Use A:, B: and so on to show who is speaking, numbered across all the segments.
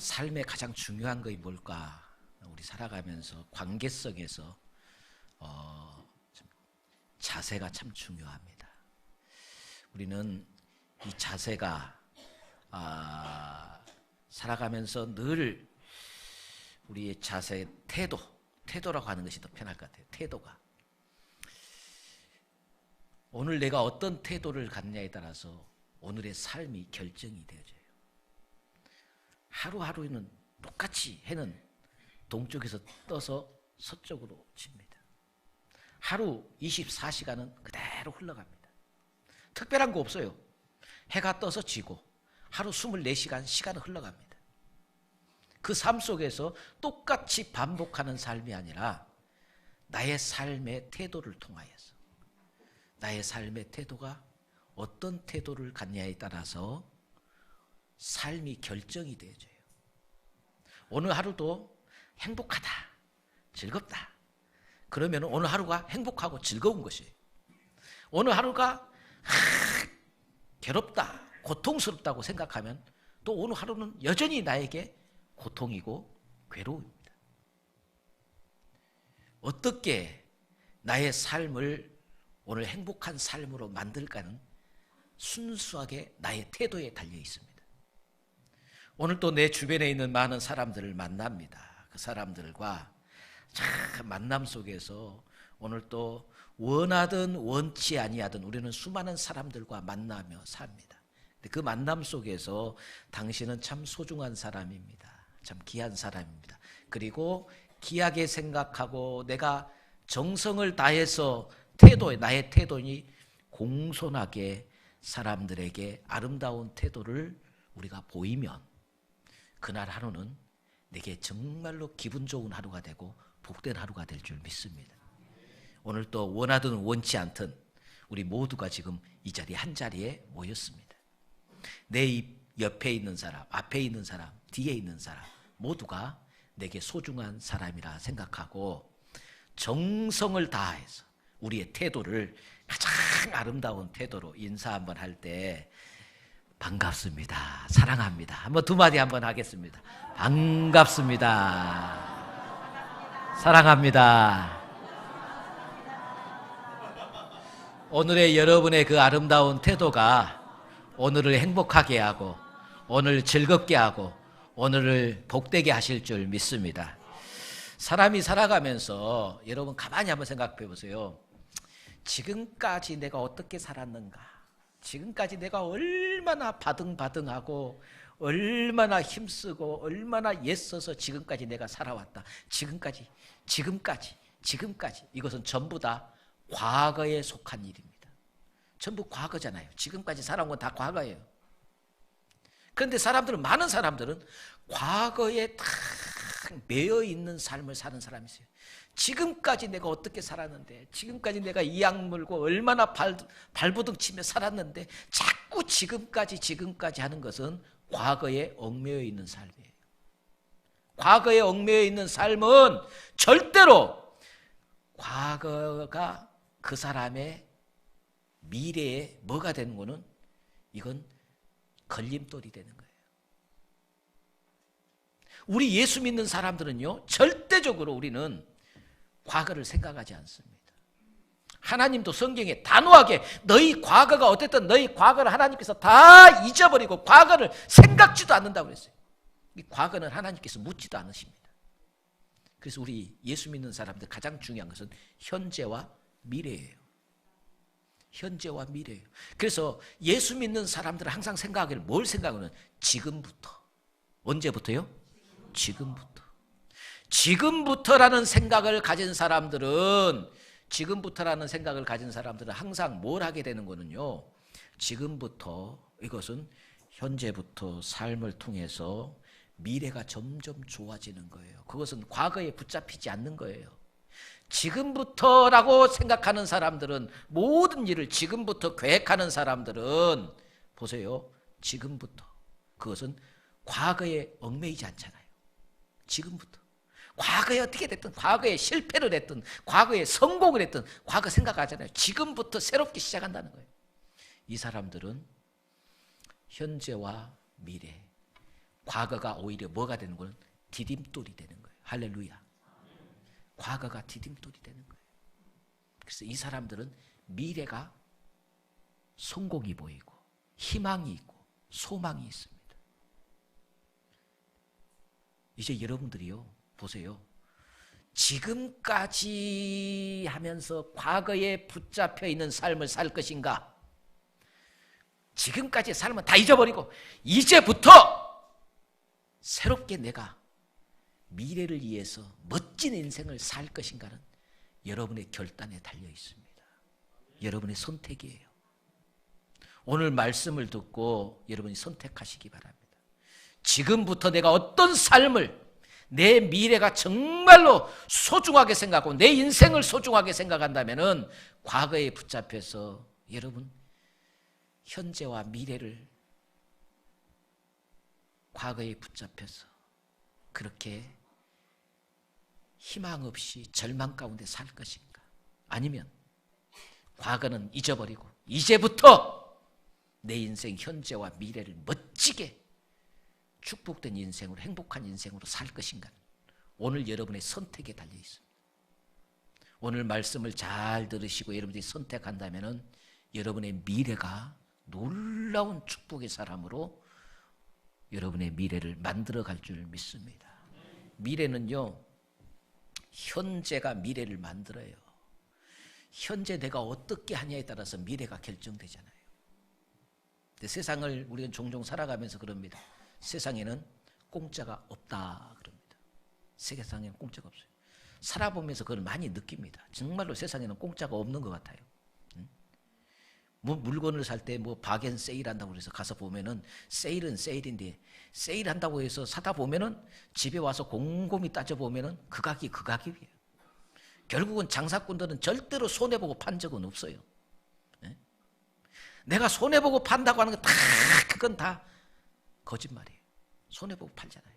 A: 삶의 가장 중요한 것이 뭘까? 우리 살아가면서 관계성에서 자세가 참 중요합니다. 우리는 이 자세가 살아가면서 늘 우리의 자세, 태도라고 하는 것이 더 편할 것 같아요. 태도가. 오늘 내가 어떤 태도를 갖느냐에 따라서 오늘의 삶이 결정이 되어져요. 하루하루는 똑같이 해는 동쪽에서 떠서 서쪽으로 칩니다. 하루 24시간은 그대로 흘러갑니다. 특별한 거 없어요. 해가 떠서 지고 하루 24시간 시간은 흘러갑니다. 그 삶 속에서 똑같이 반복하는 삶이 아니라 나의 삶의 태도를 통하여서 나의 삶의 태도가 어떤 태도를 갖냐에 따라서 삶이 결정이 되어져요. 오늘 하루도 행복하다, 즐겁다. 그러면 오늘 하루가 행복하고 즐거운 것이에요. 오늘 하루가 괴롭다, 고통스럽다고 생각하면 또 오늘 하루는 여전히 나에게 고통이고 괴로움입니다. 어떻게 나의 삶을 오늘 행복한 삶으로 만들까는 순수하게 나의 태도에 달려 있습니다. 오늘 또 내 주변에 있는 많은 사람들을 만납니다. 그 사람들과 참 만남 속에서 오늘 또 원하든 원치 아니하든 우리는 수많은 사람들과 만나며 삽니다. 그 만남 속에서 당신은 참 소중한 사람입니다. 참 귀한 사람입니다. 그리고 귀하게 생각하고 내가 정성을 다해서 나의 태도니 공손하게 사람들에게 아름다운 태도를 우리가 보이면 그날 하루는 내게 정말로 기분 좋은 하루가 되고 복된 하루가 될 줄 믿습니다. 오늘 또 원하든 원치 않든 우리 모두가 지금 이 자리에 한 자리에 모였습니다. 내 옆에 있는 사람, 앞에 있는 사람, 뒤에 있는 사람 모두가 내게 소중한 사람이라 생각하고 정성을 다해서 우리의 태도를 가장 아름다운 태도로 인사 한번 할 때 반갑습니다. 사랑합니다. 한번 두 마디 한번 하겠습니다. 반갑습니다. 사랑합니다. 오늘의 여러분의 그 아름다운 태도가 오늘을 행복하게 하고 오늘 즐겁게 하고 오늘을 복되게 하실 줄 믿습니다. 사람이 살아가면서 여러분 가만히 한번 생각해 보세요. 지금까지 내가 어떻게 살았는가? 지금까지 내가 얼마나 바등바등하고 얼마나 힘쓰고 얼마나 애써서 지금까지 내가 살아왔다. 지금까지 이것은 전부 다 과거에 속한 일입니다. 전부 과거잖아요. 지금까지 살아온 건 다 과거예요. 그런데 많은 사람들은 과거에 다 매여 있는 삶을 사는 사람이 있어요. 지금까지 내가 어떻게 살았는데, 지금까지 내가 이 악물고 얼마나 발버둥 치며 살았는데 자꾸 지금까지 하는 것은 과거에 얽매여 있는 삶이에요. 과거에 얽매여 있는 삶은 절대로 과거가 그 사람의 미래에 뭐가 되는 거는 이건 걸림돌이 되는 거예요. 우리 예수 믿는 사람들은요, 절대적으로 우리는 과거를 생각하지 않습니다. 하나님도 성경에 단호하게 너희 과거가 어땠든 너희 과거를 하나님께서 다 잊어버리고 과거를 생각지도 않는다고 그랬어요. 이 과거는 하나님께서 묻지도 않으십니다. 그래서 우리 예수 믿는 사람들 가장 중요한 것은 현재와 미래예요. 현재와 미래예요. 그래서 예수 믿는 사람들은 항상 생각하기를 뭘 생각하는? 지금부터. 언제부터요? 지금부터라는 생각을 가진 사람들은 항상 뭘 하게 되는 거는요. 지금부터 이것은 현재부터 삶을 통해서 미래가 점점 좋아지는 거예요. 그것은 과거에 붙잡히지 않는 거예요. 지금부터라고 생각하는 사람들은 모든 일을 지금부터 계획하는 사람들은 보세요. 지금부터 그것은 과거에 얽매이지 않잖아요. 지금부터. 과거에 어떻게 됐든 과거에 실패를 했든 과거에 성공을 했든 과거 생각하잖아요. 지금부터 새롭게 시작한다는 거예요. 이 사람들은 현재와 미래 과거가 오히려 뭐가 되는 거는 디딤돌이 되는 거예요. 할렐루야. 과거가 디딤돌이 되는 거예요. 그래서 이 사람들은 미래가 성공이 보이고 희망이 있고 소망이 있습니다. 이제 여러분들이요, 보세요. 지금까지 하면서 과거에 붙잡혀 있는 삶을 살 것인가? 지금까지의 삶은 다 잊어버리고 이제부터 새롭게 내가 미래를 위해서 멋진 인생을 살 것인가는 여러분의 결단에 달려 있습니다. 여러분의 선택이에요. 오늘 말씀을 듣고 여러분이 선택하시기 바랍니다. 지금부터 내가 어떤 삶을, 내 미래가 정말로 소중하게 생각하고 내 인생을 소중하게 생각한다면 과거에 붙잡혀서 여러분 현재와 미래를 과거에 붙잡혀서 그렇게 희망 없이 절망 가운데 살 것인가? 아니면 과거는 잊어버리고 이제부터 내 인생 현재와 미래를 멋지게 축복된 인생으로, 행복한 인생으로 살 것인가? 오늘 여러분의 선택에 달려 있습니다. 오늘 말씀을 잘 들으시고 여러분들이 선택한다면 여러분의 미래가 놀라운 축복의 사람으로 여러분의 미래를 만들어갈 줄 믿습니다. 미래는요, 현재가 미래를 만들어요. 현재 내가 어떻게 하냐에 따라서 미래가 결정되잖아요. 근데 세상을 우리는 종종 살아가면서 그럽니다. 세상에는 공짜가 없다 그럽니다. 세상에는 공짜가 없어요. 살아보면서 그걸 많이 느낍니다. 정말로 세상에는 공짜가 없는 것 같아요. 뭐 물건을 살 때 뭐 박앤 세일한다고 해서 가서 보면은 세일은 세일인데 세일한다고 해서 사다 보면은 집에 와서 곰곰이 따져보면은 그 가격이에요. 결국은 장사꾼들은 절대로 손해보고 판 적은 없어요. 내가 손해보고 판다고 하는 거 다 그건 다 거짓말이에요. 손해보고 팔잖아요.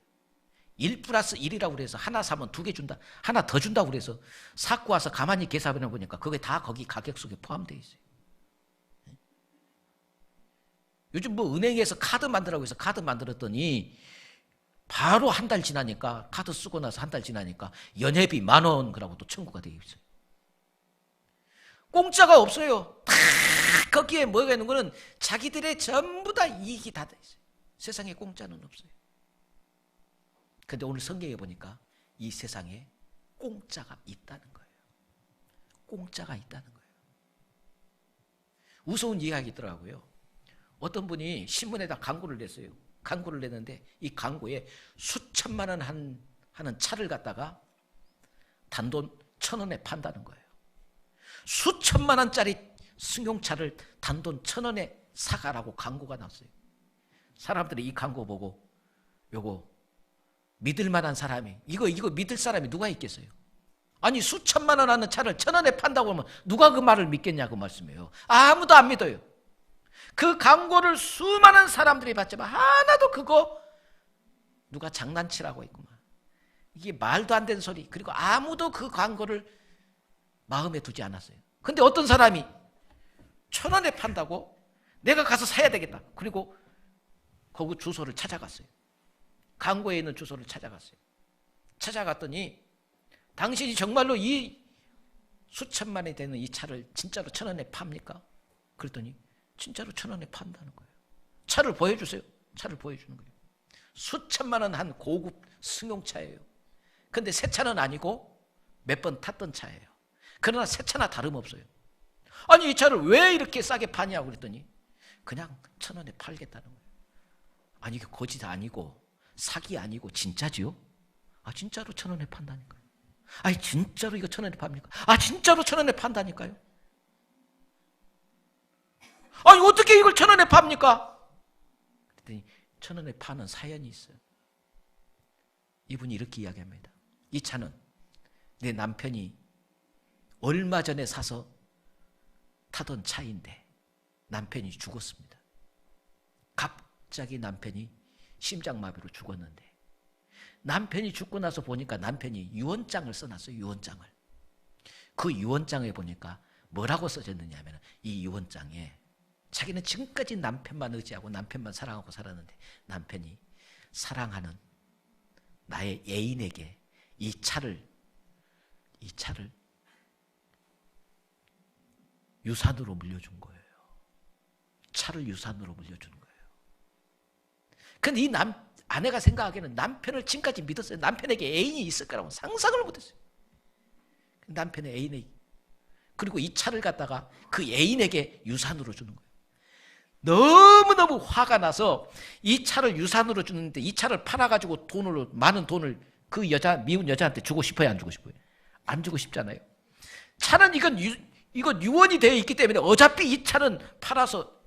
A: 1+1이라고 그래서 하나 사면 2개 준다, 하나 더 준다고 그래서 사고 와서 가만히 계산해 보니까 그게 다 거기 가격 속에 포함되어 있어요. 요즘 뭐 은행에서 카드 만들라고 해서 카드 만들었더니 바로 한 달 지나니까, 카드 쓰고 나서 한 달 지나니까 연회비 10,000원 그러고 또 청구가 되어 있어요. 공짜가 없어요. 다 거기에 뭐가 있는 거는 자기들의 전부 다 이익이 다 돼 있어요. 세상에 공짜는 없어요. 근데 오늘 성경에 보니까 이 세상에 공짜가 있다는 거예요. 공짜가 있다는 거예요. 우스운 이야기 있더라고요. 어떤 분이 신문에다 광고를 냈어요. 광고를 냈는데 이 광고에 수천만 원 하는 차를 갖다가 단돈 1,000원에 판다는 거예요. 수천만 원짜리 승용차를 단돈 1,000원에 사가라고 광고가 나왔어요. 사람들이 이 광고 보고 요거 믿을 만한 사람이, 이거 믿을 사람이 누가 있겠어요? 아니 수천만 원 하는 차를 1,000원에 판다고 하면 누가 그 말을 믿겠냐고 말씀해요. 아무도 안 믿어요. 그 광고를 수많은 사람들이 봤지만 하나도 그거 누가 장난치라고 했구만. 이게 말도 안 되는 소리. 그리고 아무도 그 광고를 마음에 두지 않았어요. 근데 어떤 사람이 1,000원에 판다고 내가 가서 사야 되겠다. 그리고 거기 주소를 찾아갔어요. 광고에 있는 주소를 찾아갔어요. 찾아갔더니 당신이 정말로 이 수천만이 되는 이 차를 진짜로 1,000원에 팝니까? 그랬더니 진짜로 1,000원에 판다는 거예요. 차를 보여주세요. 차를 보여주는 거예요. 수천만 원 한 고급 승용차예요. 근데 새 차는 아니고 몇 번 탔던 차예요. 그러나 새 차나 다름없어요. 아니 이 차를 왜 이렇게 싸게 파냐고 그랬더니 그냥 1,000원에 팔겠다는 거예요. 아니 이게 거짓 아니고 사기 아니고 진짜지요? 아 진짜로 1,000원에 판다니까요. 아니 진짜로 이거 1,000원에 팝니까? 아 진짜로 1,000원에 판다니까요. 아니 어떻게 이걸 1,000원에 팝니까? 그랬더니 1,000원에 파는 사연이 있어요. 이분이 이렇게 이야기합니다. 이 차는 내 남편이 얼마 전에 사서 타던 차인데 남편이 죽었습니다. 갑자기 남편이 심장마비로 죽었는데 남편이 죽고 나서 보니까 남편이 유언장을 써놨어요. 유언장을. 그 유언장에 보니까 뭐라고 써졌느냐 하면 이 유언장에 자기는 지금까지 남편만 의지하고 남편만 사랑하고 살았는데 남편이 사랑하는 나의 애인에게 이 차를 유산으로 물려준 거예요. 차를 유산으로 물려준 거예요. 근데 이 아내가 생각하기에는 남편을 지금까지 믿었어요. 남편에게 애인이 있을 거라고 상상을 못했어요. 남편의 애인에게. 그리고 이 차를 갖다가 그 애인에게 유산으로 주는 거예요. 너무너무 화가 나서 이 차를 유산으로 주는데 이 차를 팔아가지고 많은 돈을 그 미운 여자한테 주고 싶어요, 안 주고 싶어요? 안 주고 싶잖아요. 차는 이건 유언이 되어 있기 때문에 어차피 이 차는 팔아서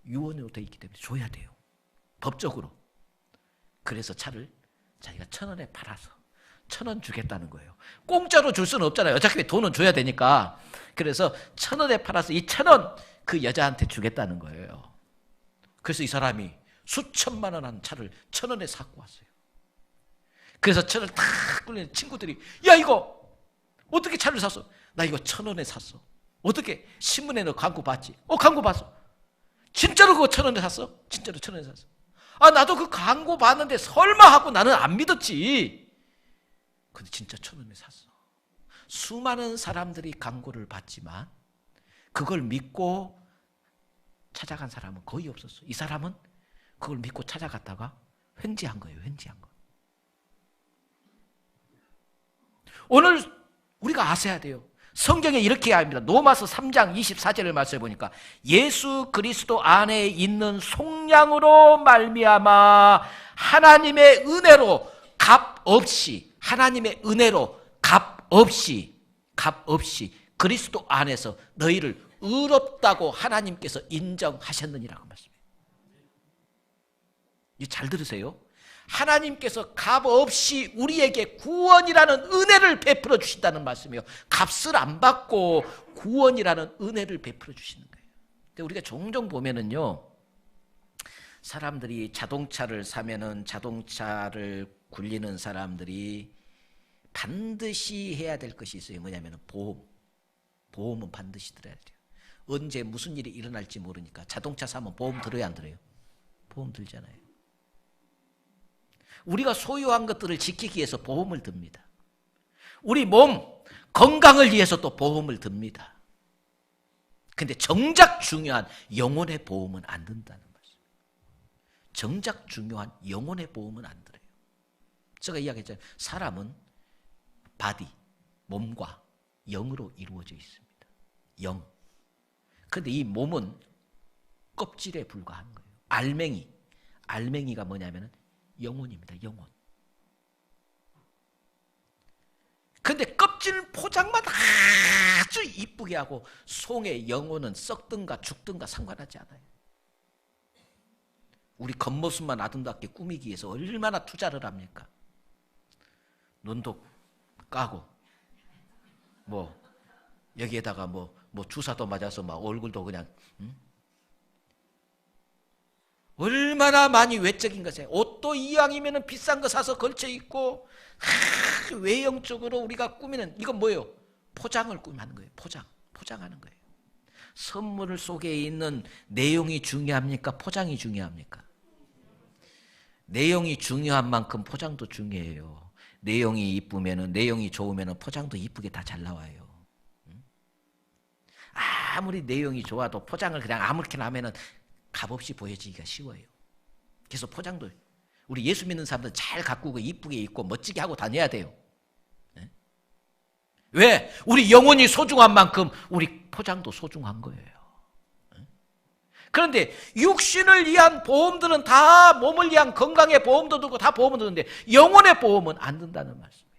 A: 유언으로 되어 있기 때문에 줘야 돼요. 법적으로. 그래서 차를 자기가 1,000원에 팔아서 1,000원 주겠다는 거예요. 공짜로 줄 수는 없잖아요. 어차피 돈은 줘야 되니까. 그래서 1,000원에 팔아서 이 1,000원 그 여자한테 주겠다는 거예요. 그래서 이 사람이 수천만 원 한 차를 1,000원에 사고 왔어요. 그래서 차를 탁 끌리는 친구들이, 야, 이거 어떻게 차를 샀어? 나 이거 1,000원에 샀어. 어떻게? 신문에 너 광고 봤지? 광고 봤어. 진짜로 그거 1,000원에 샀어? 진짜로 1,000원에 샀어. 아, 나도 그 광고 봤는데 설마 하고 나는 안 믿었지. 근데 진짜 1,000원에 샀어. 수많은 사람들이 광고를 봤지만 그걸 믿고 찾아간 사람은 거의 없었어. 이 사람은 그걸 믿고 찾아갔다가 횡재한 거예요. 횡재한 거. 오늘 우리가 아셔야 돼요. 성경에 이렇게 합니다. 로마서 3장 24절을 말씀해 보니까 예수 그리스도 안에 있는 속량으로 말미암아 하나님의 은혜로 값 없이 그리스도 안에서 너희를 의롭다고 하나님께서 인정하셨느니라고 말씀해요. 이거 잘 들으세요. 하나님께서 값 없이 우리에게 구원이라는 은혜를 베풀어 주신다는 말씀이에요. 값을 안 받고 구원이라는 은혜를 베풀어 주시는 거예요. 근데 우리가 종종 보면은요, 사람들이 자동차를 사면은 자동차를 굴리는 사람들이 반드시 해야 될 것이 있어요. 뭐냐면은 보험은 반드시 들어야 돼요. 언제 무슨 일이 일어날지 모르니까 자동차 사면 보험 들어야 안 들어요? 보험 들잖아요. 우리가 소유한 것들을 지키기 위해서 보험을 듭니다. 우리 몸 건강을 위해서 또 보험을 듭니다. 근데 정작 중요한 영혼의 보험은 안 든다는 말씀. 정작 중요한 영혼의 보험은 안 들어요. 제가 이야기했잖아요. 사람은 바디, 몸과 영으로 이루어져 있습니다. 영. 그런데 이 몸은 껍질에 불과한 거예요. 알맹이가 뭐냐면 영혼입니다. 영혼. 근데 껍질 포장만 아주 이쁘게 하고 송의 영혼은 썩든가 죽든가 상관하지 않아요. 우리 겉모습만 아름답게 꾸미기 위해서 얼마나 투자를 합니까? 눈도 까고 여기에다가 주사도 맞아서 막 얼굴도 그냥 얼마나 많이 외적인 것이에요. 옷도 이왕이면 비싼 거 사서 걸쳐 입고 외형적으로 우리가 꾸미는 이건 뭐예요? 포장을 하는 거예요. 포장하는 거예요. 선물 속에 있는 내용이 중요합니까? 포장이 중요합니까? 내용이 중요한 만큼 포장도 중요해요. 내용이 이쁘면은, 내용이 좋으면은 포장도 이쁘게 다 잘 나와요. 아무리 내용이 좋아도 포장을 그냥 아무렇게나 하면은 값없이 보여지기가 쉬워요. 그래서 포장도 우리 예수 믿는 사람들 잘 가꾸고 이쁘게 입고 멋지게 하고 다녀야 돼요. 네? 왜? 우리 영혼이 소중한 만큼 우리 포장도 소중한 거예요. 네? 그런데 육신을 위한 보험들은 다 몸을 위한 건강의 보험도 들고 다 보험을 드는데 영혼의 보험은 안 든다는 말씀이에요.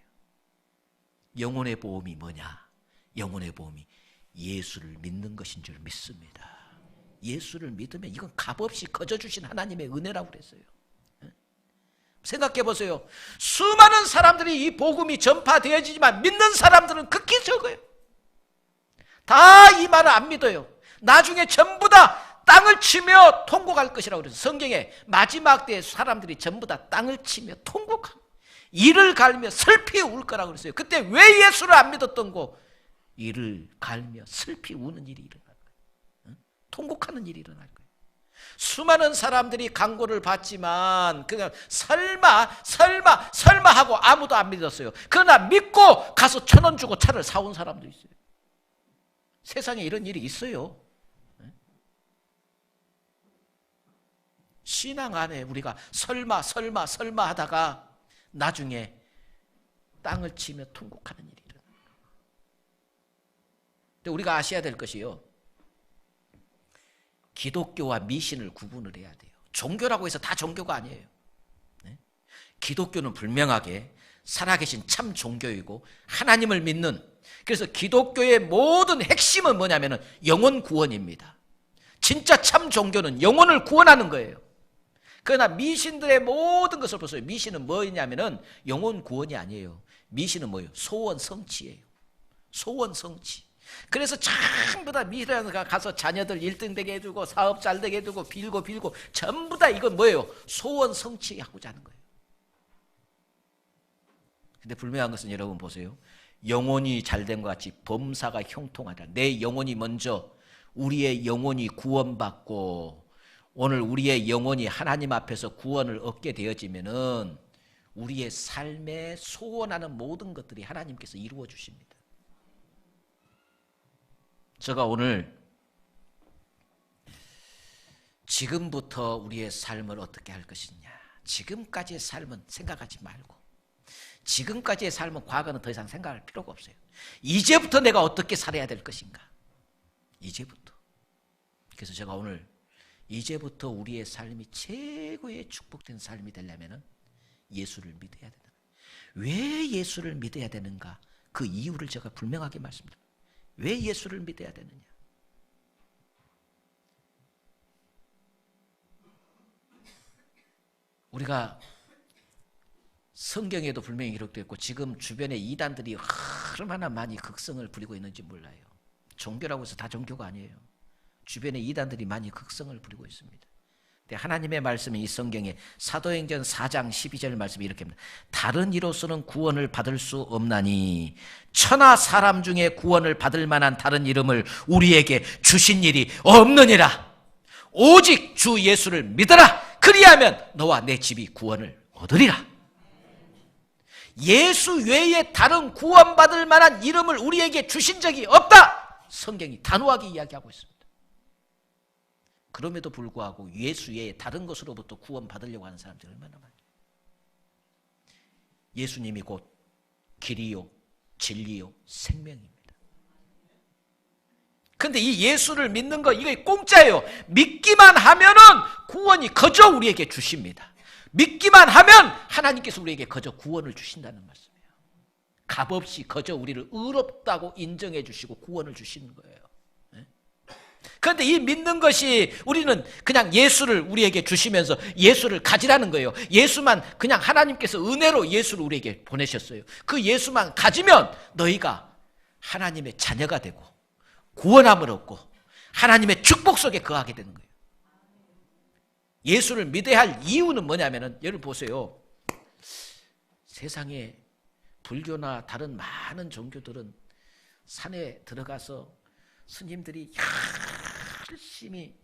A: 영혼의 보험이 뭐냐? 영혼의 보험이 예수를 믿는 것인 줄 믿습니다. 예수를 믿으면 이건 값없이 거저주신 하나님의 은혜라고 그랬어요. 생각해 보세요. 수많은 사람들이 이 복음이 전파되어지지만 믿는 사람들은 극히 적어요. 다 이 말을 안 믿어요. 나중에 전부 다 땅을 치며 통곡할 것이라고 그래서 성경에 마지막 때에 사람들이 전부 다 땅을 치며 통곡하고 이를 갈며 슬피 울 거라고 그랬어요. 그때 왜 예수를 안 믿었던 거? 이를 갈며 슬피 우는 일이 일어날 거예요. 통곡하는 일이 일어날 거예요. 수많은 사람들이 강구를 받지만 그냥 설마 하고 아무도 안 믿었어요. 그러나 믿고 가서 1,000원 주고 차를 사온 사람도 있어요. 세상에 이런 일이 있어요. 신앙 안에 우리가 설마 하다가 나중에 땅을 치며 통곡하는 일이 일어나요. 근데 우리가 아셔야 될 것이요, 기독교와 미신을 구분을 해야 돼요. 종교라고 해서 다 종교가 아니에요. 기독교는 분명하게 살아계신 참 종교이고 하나님을 믿는, 그래서 기독교의 모든 핵심은 뭐냐면 영혼 구원입니다. 진짜 참 종교는 영혼을 구원하는 거예요. 그러나 미신들의 모든 것을 보세요. 미신은 뭐냐면은 영혼 구원이 아니에요. 미신은 뭐예요? 소원 성취예요. 소원 성취. 그래서 전부 다 미신에 가서 자녀들 1등 되게 해주고 사업 잘 되게 해주고 빌고 전부 다 이건 뭐예요? 소원 성취하고자 하는 거예요. 근데 분명한 것은 여러분 보세요. 영혼이 잘된 것 같이 범사가 형통하다. 내 영혼이 먼저, 우리의 영혼이 구원받고 오늘 우리의 영혼이 하나님 앞에서 구원을 얻게 되어지면은 우리의 삶에 소원하는 모든 것들이 하나님께서 이루어 주십니다. 제가 오늘 지금부터 우리의 삶을 어떻게 할 것이냐, 지금까지의 삶은 생각하지 말고, 지금까지의 삶은 과거는 더 이상 생각할 필요가 없어요. 이제부터 내가 어떻게 살아야 될 것인가, 이제부터. 그래서 제가 오늘 이제부터 우리의 삶이 최고의 축복된 삶이 되려면 예수를 믿어야 된다. 왜 예수를 믿어야 되는가, 그 이유를 제가 분명하게 말씀드립니다. 왜 예수를 믿어야 되느냐? 우리가 성경에도 분명히 기록되어 있고 지금 주변에 이단들이 얼마나 많이 극성을 부리고 있는지 몰라요. 종교라고 해서 다 종교가 아니에요. 주변에 이단들이 많이 극성을 부리고 있습니다. 근데 하나님의 말씀이 이 성경에 사도행전 4장 12절 말씀이 이렇게 합니다. 다른 이로서는 구원을 받을 수 없나니 천하 사람 중에 구원을 받을 만한 다른 이름을 우리에게 주신 일이 없느니라. 오직 주 예수를 믿어라. 그리하면 너와 내 집이 구원을 얻으리라. 예수 외에 다른 구원받을 만한 이름을 우리에게 주신 적이 없다. 성경이 단호하게 이야기하고 있습니다. 그럼에도 불구하고 예수 외에 다른 것으로부터 구원받으려고 하는 사람들이 얼마나 많아요. 예수님이 곧 길이요 진리요 생명입니다. 그런데 이 예수를 믿는 거 이게 공짜예요. 믿기만 하면은 구원이 거저 우리에게 주십니다. 믿기만 하면 하나님께서 우리에게 거저 구원을 주신다는 말씀이에요. 값없이 거저 우리를 의롭다고 인정해 주시고 구원을 주시는 거예요. 그런데 이 믿는 것이 우리는 그냥 예수를 우리에게 주시면서 예수를 가지라는 거예요. 예수만, 그냥 하나님께서 은혜로 예수를 우리에게 보내셨어요. 그 예수만 가지면 너희가 하나님의 자녀가 되고 구원함을 얻고 하나님의 축복 속에 거하게 되는 거예요. 예수를 믿어야 할 이유는 뭐냐면은, 여러분 보세요. 세상에 불교나 다른 많은 종교들은 산에 들어가서 스님들이 열심히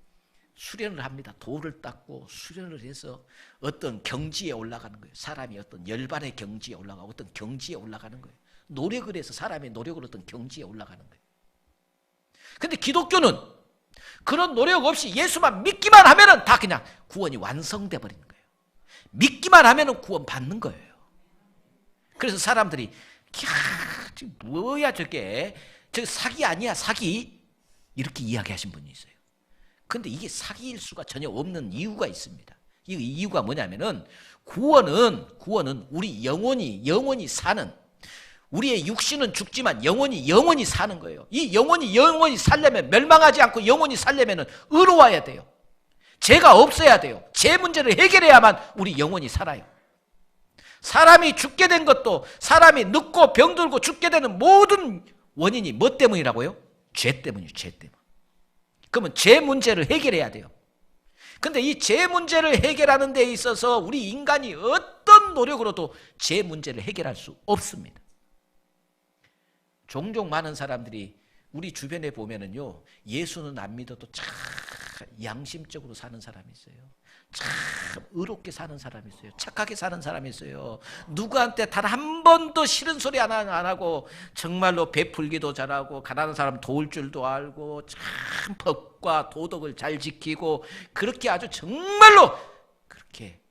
A: 수련을 합니다. 돌을 닦고 수련을 해서 어떤 경지에 올라가는 거예요. 사람이 어떤 열반의 경지에 올라가고 어떤 경지에 올라가는 거예요. 노력을 해서 사람의 노력으로 어떤 경지에 올라가는 거예요. 근데 기독교는 그런 노력 없이 예수만 믿기만 하면은 다 그냥 구원이 완성돼 버리는 거예요. 믿기만 하면은 구원 받는 거예요. 그래서 사람들이 뭐야 저게, 저 사기 아니야 사기, 이렇게 이야기하신 분이 있어요. 근데 이게 사기일 수가 전혀 없는 이유가 있습니다. 이 이유가 뭐냐면은 구원은 우리 영혼이 사는, 우리의 육신은 죽지만 영혼이 사는 거예요. 이 영혼이 살려면, 멸망하지 않고 영혼이 살려면 의로워야 돼요. 죄가 없어야 돼요. 죄 문제를 해결해야만 우리 영혼이 살아요. 사람이 죽게 된 것도, 사람이 늙고 병들고 죽게 되는 모든 원인이 뭐 때문이라고요? 죄 때문이에요. 죄 때문. 그러면 죄 문제를 해결해야 돼요. 근데 이 죄 문제를 해결하는 데 있어서 우리 인간이 어떤 노력으로도 죄 문제를 해결할 수 없습니다. 종종 많은 사람들이 우리 주변에 보면은요, 예수는 안 믿어도 참 양심적으로 사는 사람이 있어요. 참 의롭게 사는 사람이 있어요. 착하게 사는 사람이 있어요. 누구한테 단 한 번도 싫은 소리 안 하고 정말로 베풀기도 잘하고 가난한 사람 도울 줄도 알고 참 법과 도덕을 잘 지키고 그렇게 아주 정말로 그렇게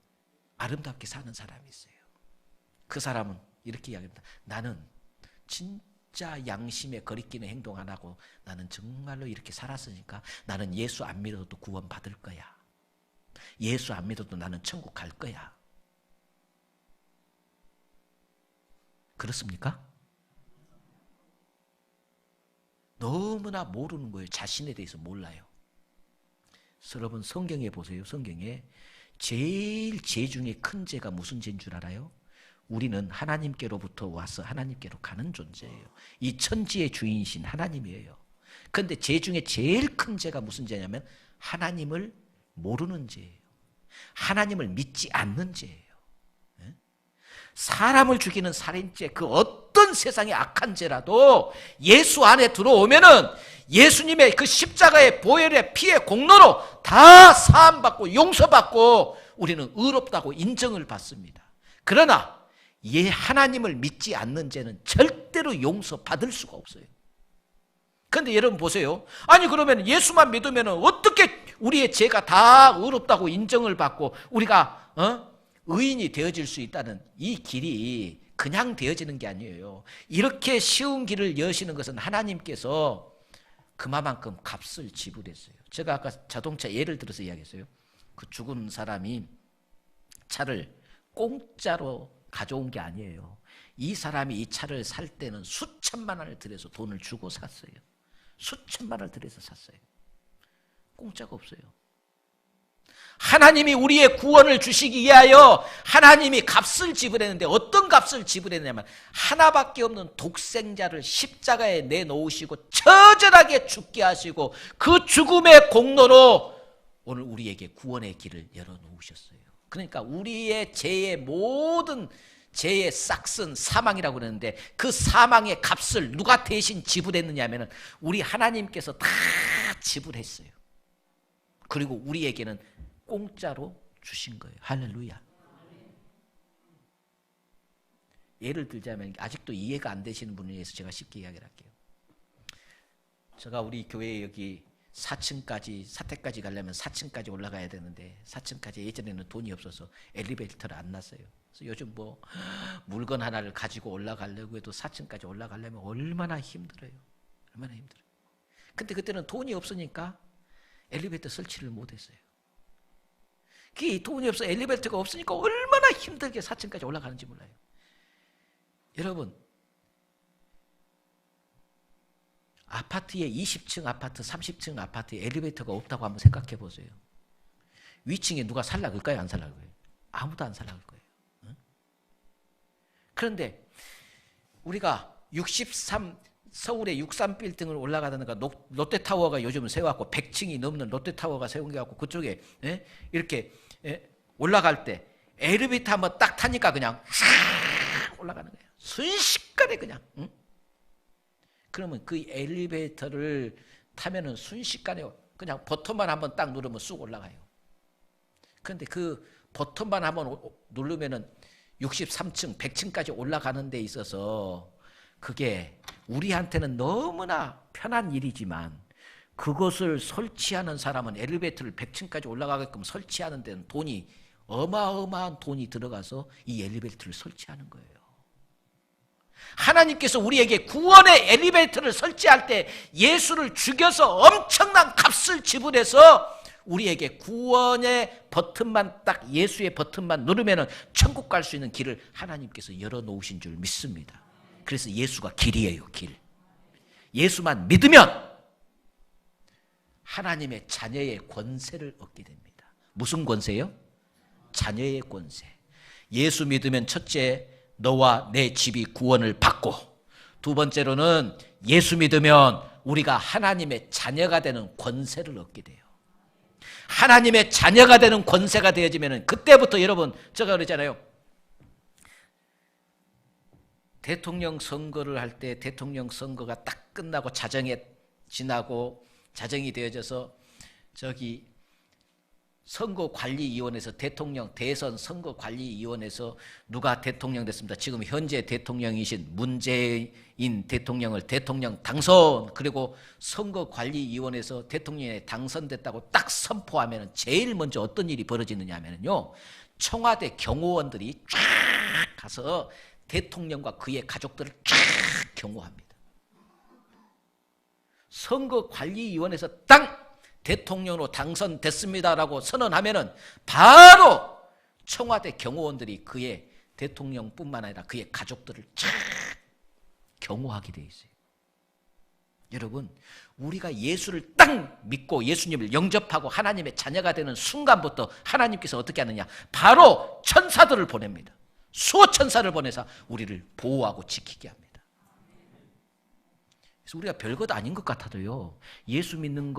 A: 아름답게 사는 사람이 있어요. 그 사람은 이렇게 이야기합니다. 나는 진짜 양심에 거리끼는 행동 안 하고 나는 정말로 이렇게 살았으니까 나는 예수 안 믿어도 구원 받을 거야. 예수 안 믿어도 나는 천국 갈 거야. 그렇습니까? 너무나 모르는 거예요. 자신에 대해서 몰라요. 여러분 성경에 보세요. 성경에 제일 죄 중에 큰 죄가 무슨 죄인 줄 알아요? 우리는 하나님께로부터 와서 하나님께로 가는 존재예요. 이 천지의 주인이신 하나님이에요. 그런데 죄 중에 제일 큰 죄가 무슨 죄냐면 하나님을 모르는 죄예요. 하나님을 믿지 않는 죄예요. 사람을 죽이는 살인죄, 그 어떤 세상의 악한 죄라도 예수 안에 들어오면은 예수님의 그 십자가의 보혈의 피의 공로로 다 사함받고 용서받고 우리는 의롭다고 인정을 받습니다. 그러나 하나님을 믿지 않는 죄는 절대로 용서받을 수가 없어요. 그런데 여러분 보세요. 아니 그러면 예수만 믿으면 어떻게 우리의 죄가 다 의롭다고 인정을 받고 우리가 의인이 되어질 수 있다는 이 길이 그냥 되어지는 게 아니에요. 이렇게 쉬운 길을 여시는 것은 하나님께서 그만큼 값을 지불했어요. 제가 아까 자동차 예를 들어서 이야기했어요. 그 죽은 사람이 차를 공짜로 가져온 게 아니에요. 이 사람이 이 차를 살 때는 수천만 원을 들여서 돈을 주고 샀어요. 수천만 원을 들여서 샀어요. 공짜가 없어요. 하나님이 우리의 구원을 주시기 위하여 하나님이 값을 지불했는데 어떤 값을 지불했냐면 하나밖에 없는 독생자를 십자가에 내놓으시고 처절하게 죽게 하시고 그 죽음의 공로로 오늘 우리에게 구원의 길을 열어놓으셨어요. 그러니까 우리의 죄의 모든 죄의 싹슨 사망이라고 그러는데 그 사망의 값을 누가 대신 지불했느냐 하면 우리 하나님께서 다 지불했어요. 그리고 우리에게는 공짜로 주신 거예요. 할렐루야. 예를 들자면 아직도 이해가 안 되시는 분에 대해서 제가 쉽게 이야기를 할게요. 제가 우리 교회 여기 4층까지 사택까지 가려면 4층까지 올라가야 되는데 4층까지 예전에는 돈이 없어서 엘리베이터를 안 놨어요. 그래서 요즘 뭐 물건 하나를 가지고 올라가려고 해도 4층까지 올라가려면 얼마나 힘들어요. 얼마나 힘들어요. 근데 그때는 돈이 없으니까 엘리베이터 설치를 못했어요. 그 돈이 없어 엘리베이터가 없으니까 얼마나 힘들게 4층까지 올라가는지 몰라요. 여러분 아파트에 20층 아파트 30층 아파트에 엘리베이터가 없다고 한번 생각해 보세요. 위층에 누가 살라 그럴까요? 안 살라 그럴까요? 아무도 안 살라 그럴 거예요. 그런데 우리가 63 서울의 63빌딩을 올라가다가 롯데타워가 요즘 세워갖고 100층이 넘는 롯데타워가 세운 게 갖고 그쪽에 이렇게 올라갈 때 엘리베이터 한번 딱 타니까 그냥 올라가는 거예요. 순식간에 그냥. 그러면 그 엘리베이터를 타면은 순식간에 그냥 버튼만 한번 딱 누르면 쑥 올라가요. 그런데 그 버튼만 한번 누르면은 63층, 100층까지 올라가는 데 있어서 그게 우리한테는 너무나 편한 일이지만 그것을 설치하는 사람은 엘리베이터를 100층까지 올라가게끔 설치하는 데는 돈이 어마어마한 돈이 들어가서 이 엘리베이터를 설치하는 거예요. 하나님께서 우리에게 구원의 엘리베이터를 설치할 때 예수를 죽여서 엄청난 값을 지불해서 우리에게 구원의 버튼만 딱 예수의 버튼만 누르면 천국 갈 수 있는 길을 하나님께서 열어놓으신 줄 믿습니다. 그래서 예수가 길이에요. 길. 예수만 믿으면 하나님의 자녀의 권세를 얻게 됩니다. 무슨 권세요? 자녀의 권세. 예수 믿으면 첫째 너와 내 집이 구원을 받고 두 번째로는 예수 믿으면 우리가 하나님의 자녀가 되는 권세를 얻게 돼요. 하나님의 자녀가 되는 권세가 되어지면 그때부터 여러분 제가 그랬잖아요. 대통령 선거를 할 때 대통령 선거가 딱 끝나고 자정에 지나고 자정이 되어져서 저기 선거관리위원회에서 대선 선거관리위원회에서 누가 대통령 됐습니다. 지금 현재 대통령이신 문재인 대통령을 대통령 당선, 그리고 선거관리위원회에서 대통령에 당선됐다고 딱 선포하면 제일 먼저 어떤 일이 벌어지느냐 하면요, 청와대 경호원들이 쫙 가서 대통령과 그의 가족들을 쫙 경호합니다. 선거관리위원회에서 딱 대통령으로 당선됐습니다라고 선언하면은 바로 청와대 경호원들이 그의 대통령뿐만 아니라 그의 가족들을 쫙 경호하게 돼 있어요. 여러분, 우리가 예수를 딱 믿고 예수님을 영접하고 하나님의 자녀가 되는 순간부터 하나님께서 어떻게 하느냐, 바로 천사들을 보냅니다. 수호 천사를 보내서 우리를 보호하고 지키게 합니다. 그래서 우리가 별것 아닌 것 같아도요, 예수 믿는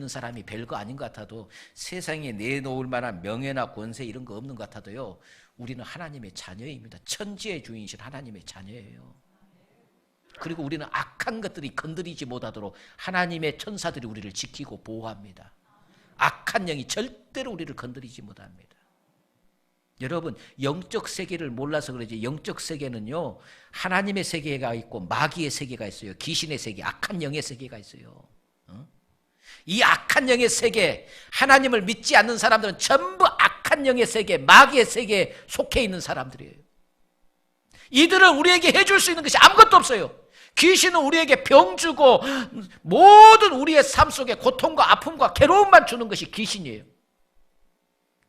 A: 사람이 별거 아닌 것 같아도, 세상에 내놓을 만한 명예나 권세 이런 거 없는 것 같아도요, 우리는 하나님의 자녀입니다. 천지의 주인이신 하나님의 자녀예요. 그리고 우리는 악한 것들이 건드리지 못하도록 하나님의 천사들이 우리를 지키고 보호합니다. 악한 영이 절대로 우리를 건드리지 못합니다. 여러분, 영적 세계를 몰라서 그러지, 영적 세계는요, 하나님의 세계가 있고 마귀의 세계가 있어요. 귀신의 세계, 악한 영의 세계가 있어요. 이 악한 영의 세계, 하나님을 믿지 않는 사람들은 전부 악한 영의 세계, 마귀의 세계에 속해 있는 사람들이에요. 이들은 우리에게 해줄 수 있는 것이 아무것도 없어요. 귀신은 우리에게 병 주고 모든 우리의 삶 속에 고통과 아픔과 괴로움만 주는 것이 귀신이에요.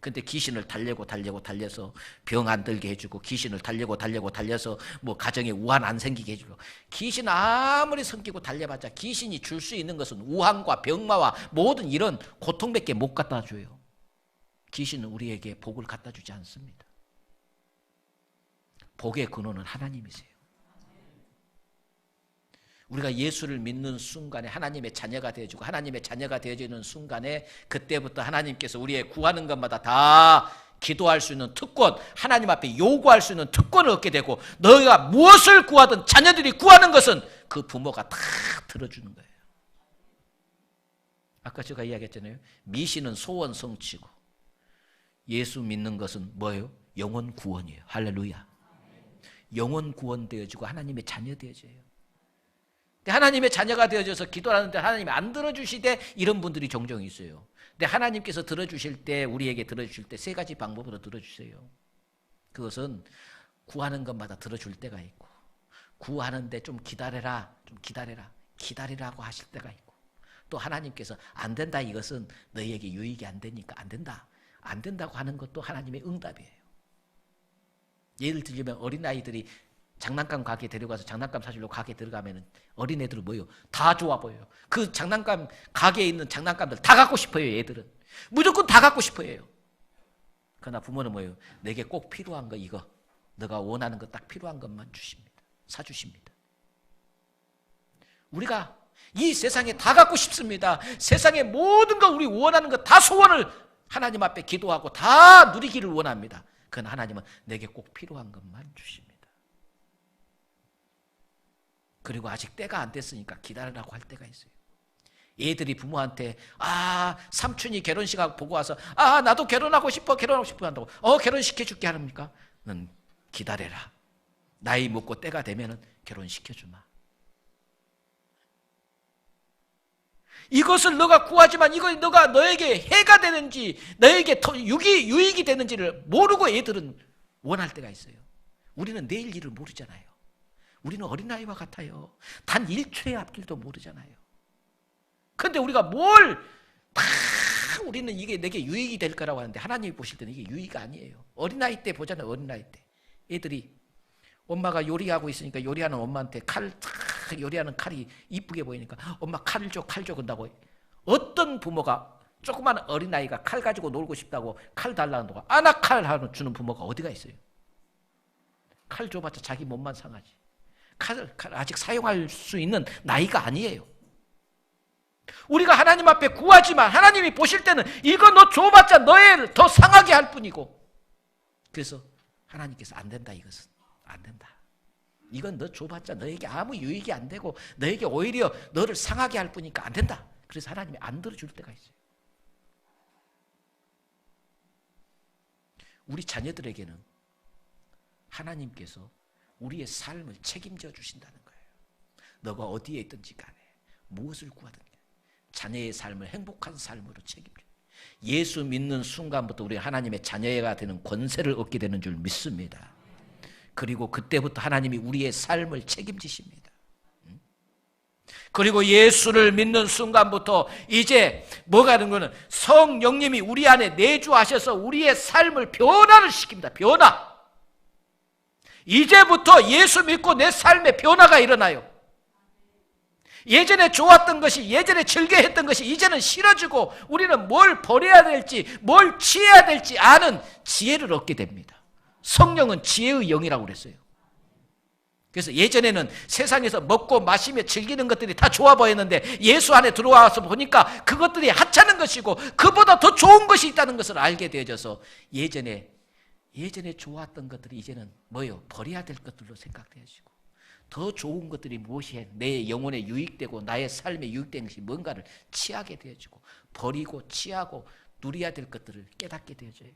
A: 근데 귀신을 달려서 병 안 들게 해주고, 귀신을 달려서 뭐 가정에 우환 안 생기게 해주고, 귀신 아무리 섬기고 달려봤자 귀신이 줄 수 있는 것은 우환과 병마와 모든 이런 고통밖에 못 갖다 줘요. 귀신은 우리에게 복을 갖다 주지 않습니다. 복의 근원은 하나님이세요. 우리가 예수를 믿는 순간에 하나님의 자녀가 되어지고, 하나님의 자녀가 되어지는 순간에 그때부터 하나님께서 우리의 구하는 것마다 다 기도할 수 있는 특권, 하나님 앞에 요구할 수 있는 특권을 얻게 되고, 너희가 무엇을 구하든 자녀들이 구하는 것은 그 부모가 다 들어주는 거예요. 아까 제가 이야기했잖아요. 미신은 소원 성취고 예수 믿는 것은 뭐예요? 영혼 구원이에요. 할렐루야. 영혼 구원 되어지고 하나님의 자녀 되어져요. 하나님의 자녀가 되어져서 기도하는데 하나님이 안 들어주시되 이런 분들이 종종 있어요. 근데 하나님께서 들어주실 때, 우리에게 들어주실 때 세 가지 방법으로 들어주세요. 그것은 구하는 것마다 들어줄 때가 있고, 구하는데 좀 기다리라고 하실 때가 있고, 또 하나님께서 안 된다, 이것은 너희에게 유익이 안 되니까 안 된다고 하는 것도 하나님의 응답이에요. 예를 들면 어린아이들이 장난감 가게 데려가서 장난감 사주려고 가게 들어가면 어린애들은 뭐예요? 다 좋아 보여요. 그 장난감 가게에 있는 장난감들 다 갖고 싶어요. 애들은 무조건 다 갖고 싶어요. 그러나 부모는 뭐예요? 내게 꼭 필요한 거, 이거 너가 원하는 거 딱 필요한 것만 주십니다. 사주십니다. 우리가 이 세상에 다 갖고 싶습니다. 세상의 모든 거, 우리 원하는 거 다 소원을 하나님 앞에 기도하고 다 누리기를 원합니다. 그러나 하나님은 내게 꼭 필요한 것만 주십니다. 그리고 아직 때가 안 됐으니까 기다리라고 할 때가 있어요. 애들이 부모한테 삼촌이 결혼식 보고 와서 나도 결혼하고 싶어 한다고 결혼시켜줄게 합니까? 넌 기다려라. 나이 먹고 때가 되면은 결혼시켜주마. 이것을 너가 구하지만 이거 너가 너에게 해가 되는지 너에게 유익이 되는지를 모르고 애들은 원할 때가 있어요. 우리는 내일 일을 모르잖아요. 우리는 어린아이와 같아요. 단 1초의 앞길도 모르잖아요. 그런데 우리가 우리는 이게 내게 유익이 될 거라고 하는데 하나님이 보실 때는 이게 유익이 아니에요. 어린아이 때 보잖아요. 어린아이 때 애들이 엄마가 요리하고 있으니까 요리하는 엄마한테 요리하는 칼이 이쁘게 보이니까 엄마 칼 줘 그런다고. 어떤 부모가 조그만 어린아이가 칼 가지고 놀고 싶다고 칼 달라는 동안 나 칼 주는 부모가 어디가 있어요? 칼 줘봤자 자기 몸만 상하지. 칼 아직 사용할 수 있는 나이가 아니에요. 우리가 하나님 앞에 구하지만 하나님이 보실 때는 이거 너 줘봤자 너의 더 상하게 할 뿐이고, 그래서 하나님께서 안 된다, 이것은 안 된다. 이건 너 줘봤자 너에게 아무 유익이 안 되고 너에게 오히려 너를 상하게 할 뿐이니까 안 된다. 그래서 하나님이 안 들어줄 때가 있어요. 우리 자녀들에게는 하나님께서 우리의 삶을 책임져 주신다는 거예요. 너가 어디에 있든지 간에 무엇을 구하든 자녀의 삶을 행복한 삶으로 책임져. 예수 믿는 순간부터 우리 하나님의 자녀가 되는 권세를 얻게 되는 줄 믿습니다. 그리고 그때부터 하나님이 우리의 삶을 책임지십니다. 그리고 예수를 믿는 순간부터 이제 뭐가 하는 거는 성령님이 우리 안에 내주하셔서 우리의 삶을 변화를 시킵니다. 변화. 이제부터 예수 믿고 내 삶에 변화가 일어나요. 예전에 좋았던 것이, 예전에 즐겨했던 것이 이제는 싫어지고 우리는 뭘 버려야 될지, 뭘 취해야 될지 아는 지혜를 얻게 됩니다. 성령은 지혜의 영이라고 그랬어요. 그래서 예전에는 세상에서 먹고 마시며 즐기는 것들이 다 좋아 보였는데 예수 안에 들어와서 보니까 그것들이 하찮은 것이고 그보다 더 좋은 것이 있다는 것을 알게 되어져서 예전에 좋았던 것들이 이제는 뭐예요? 버려야 될 것들로 생각되어지고 더 좋은 것들이 무엇이 내 영혼에 유익되고 나의 삶에 유익된 것이 뭔가를 취하게 되어지고 버리고 취하고 누려야 될 것들을 깨닫게 되어져요.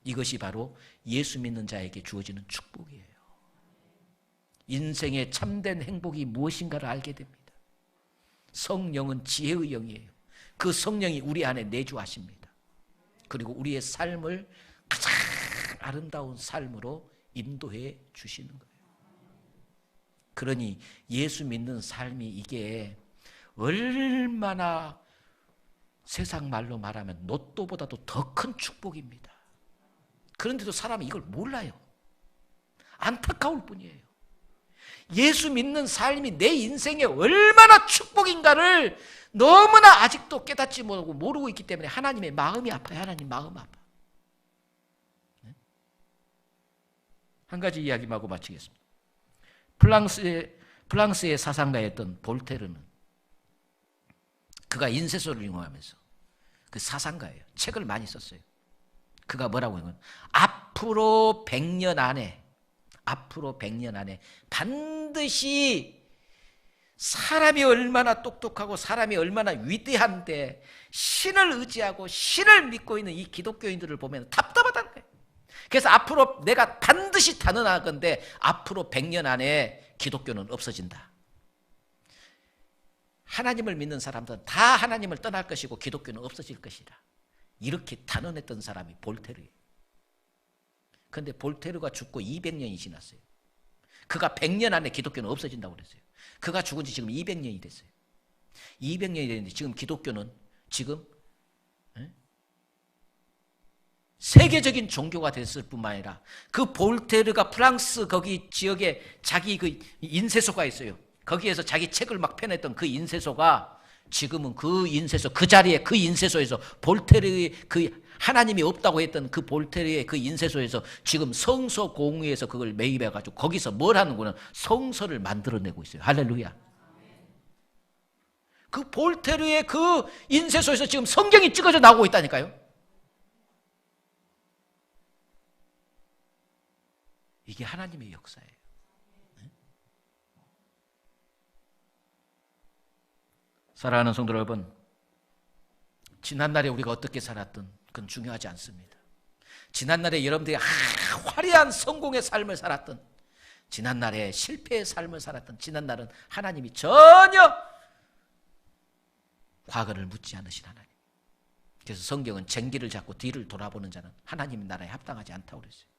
A: 이것이 바로 예수 믿는 자에게 주어지는 축복이에요. 인생의 참된 행복이 무엇인가를 알게 됩니다. 성령은 지혜의 영이에요. 그 성령이 우리 안에 내주하십니다. 그리고 우리의 삶을 가장 아름다운 삶으로 인도해 주시는 거예요. 그러니 예수 믿는 삶이 이게 얼마나 세상 말로 말하면 로또보다도 더 큰 축복입니다. 그런데도 사람이 이걸 몰라요. 안타까울 뿐이에요. 예수 믿는 삶이 내 인생에 얼마나 축복인가를 너무나 아직도 깨닫지 못하고 모르고 있기 때문에 하나님의 마음이 아파요. 하나님 마음 아파. 한 가지 이야기하고 마치겠습니다. 프랑스의 사상가였던 볼테르는 그가 인쇄소를 이용하면서 그 사상가예요. 책을 많이 썼어요. 그가 뭐라고 하냐면 앞으로 100년 안에 반드시 사람이 얼마나 똑똑하고 사람이 얼마나 위대한데 신을 의지하고 신을 믿고 있는 이 기독교인들을 보면 답답하다는 거예요. 그래서 앞으로 내가 반드시 단언하건대 앞으로 100년 안에 기독교는 없어진다. 하나님을 믿는 사람들은 다 하나님을 떠날 것이고 기독교는 없어질 것이다. 이렇게 단언했던 사람이 볼테르예요. 그런데 볼테르가 죽고 200년이 지났어요. 그가 100년 안에 기독교는 없어진다고 그랬어요. 그가 죽은 지 지금 200년이 됐어요. 200년이 됐는데 지금 기독교는 지금 세계적인 종교가 됐을 뿐만 아니라 그 볼테르가 프랑스 거기 지역에 자기 그 인쇄소가 있어요. 거기에서 자기 책을 막 펴냈던 그 인쇄소가 지금은 그 인쇄소, 그 자리에 그 인쇄소에서 볼테르의 그 하나님이 없다고 했던 그 볼테르의 그 인쇄소에서 지금 성서 공회에서 그걸 매입해가지고 거기서 뭘 하는구나 성서를 만들어내고 있어요. 할렐루야. 그 볼테르의 그 인쇄소에서 지금 성경이 찍어져 나오고 있다니까요. 이게 하나님의 역사예요. 사랑하는 성도 여러분, 지난날에 우리가 어떻게 살았든 그건 중요하지 않습니다. 지난날에 여러분들이 화려한 성공의 삶을 살았든 지난날에 실패의 삶을 살았든 지난날은 하나님이 전혀 과거를 묻지 않으신 하나님. 그래서 성경은 쟁기를 잡고 뒤를 돌아보는 자는 하나님의 나라에 합당하지 않다고 그랬어요.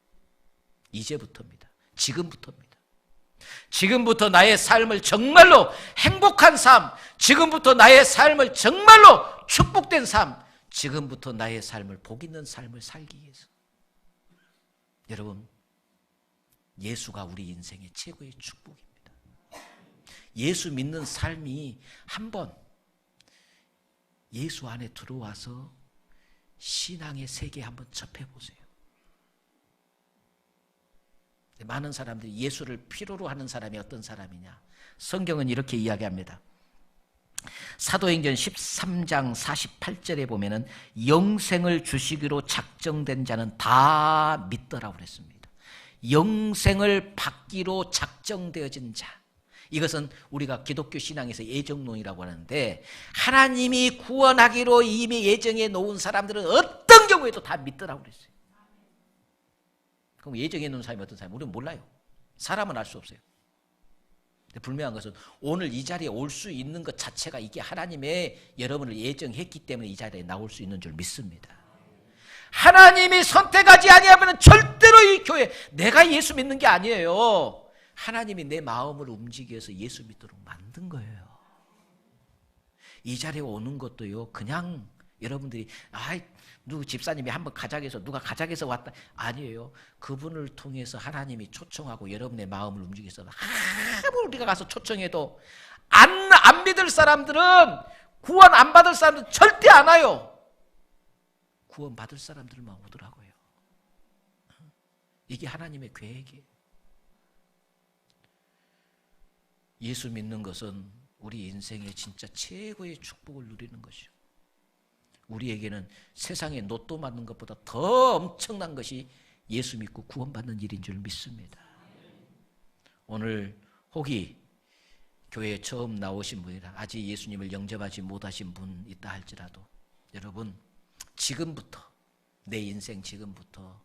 A: 이제부터입니다. 지금부터입니다. 지금부터 나의 삶을 정말로 행복한 삶, 지금부터 나의 삶을 정말로 축복된 삶, 지금부터 나의 삶을 복 있는 삶을 살기 위해서 여러분, 예수가 우리 인생의 최고의 축복입니다. 예수 믿는 삶이 한번 예수 안에 들어와서 신앙의 세계에 한번 접해보세요. 많은 사람들이 예수를 필요로 하는 사람이 어떤 사람이냐? 성경은 이렇게 이야기합니다. 사도행전 13장 48절에 보면은 영생을 주시기로 작정된 자는 다 믿더라고 그랬습니다. 영생을 받기로 작정되어진 자. 이것은 우리가 기독교 신앙에서 예정론이라고 하는데 하나님이 구원하기로 이미 예정해 놓은 사람들은 어떤 경우에도 다 믿더라고 그랬어요. 그럼 예정해 놓은 사람이 어떤 사람이 우리는 몰라요. 사람은 알 수 없어요. 근데 분명한 것은 오늘 이 자리에 올 수 있는 것 자체가 이게 하나님의 여러분을 예정했기 때문에 이 자리에 나올 수 있는 줄 믿습니다. 하나님이 선택하지 아니하면 절대로 이 교회 내가 예수 믿는 게 아니에요. 하나님이 내 마음을 움직이게 해서 예수 믿도록 만든 거예요. 이 자리에 오는 것도요, 그냥 여러분들이 누구 집사님이 한번 가작해서 누가 가작해서 왔다 아니에요. 그분을 통해서 하나님이 초청하고 여러분의 마음을 움직여서 아무 우리가 가서 초청해도 안 믿을 사람들은, 구원 안 받을 사람들은 절대 안 와요. 구원 받을 사람들만 오더라고요. 이게 하나님의 계획이에요. 예수 믿는 것은 우리 인생의 진짜 최고의 축복을 누리는 것이요. 우리에게는 세상에 로또 맞는 것보다 더 엄청난 것이 예수 믿고 구원받는 일인 줄 믿습니다. 오늘 혹이 교회에 처음 나오신 분이라 아직 예수님을 영접하지 못하신 분 있다 할지라도 여러분, 지금부터 내 인생, 지금부터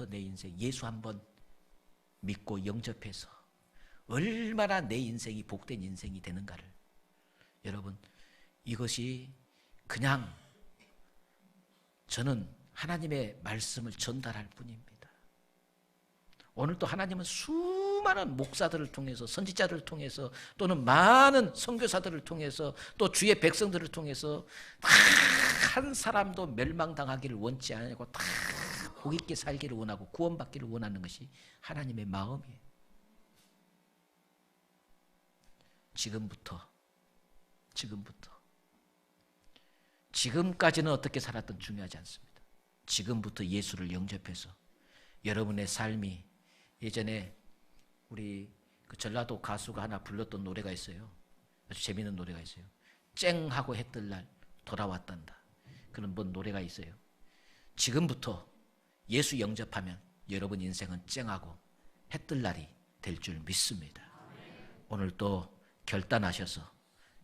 A: 내 인생 예수 한번 믿고 영접해서 얼마나 내 인생이 복된 인생이 되는가를, 여러분, 이것이 그냥 저는 하나님의 말씀을 전달할 뿐입니다. 오늘 또 하나님은 수많은 목사들을 통해서, 선지자들을 통해서, 또는 많은 선교사들을 통해서, 또 주의 백성들을 통해서 다 한 사람도 멸망당하기를 원치 않고 다 복 있게 살기를 원하고 구원받기를 원하는 것이 하나님의 마음이에요. 지금까지는 어떻게 살았든 중요하지 않습니다. 지금부터 예수를 영접해서 여러분의 삶이, 예전에 우리 그 전라도 가수가 하나 불렀던 노래가 있어요. 아주 재미있는 노래가 있어요. 쨍하고 해 뜰 날 돌아왔단다. 그런 뭔 노래가 있어요. 지금부터 예수 영접하면 여러분 인생은 쨍하고 해 뜰 날이 될 줄 믿습니다. 오늘 또 결단하셔서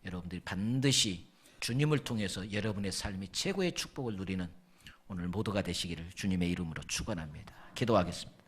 A: 여러분들이 반드시 주님을 통해서 여러분의 삶이 최고의 축복을 누리는 오늘 모두가 되시기를 주님의 이름으로 축원합니다. 기도하겠습니다.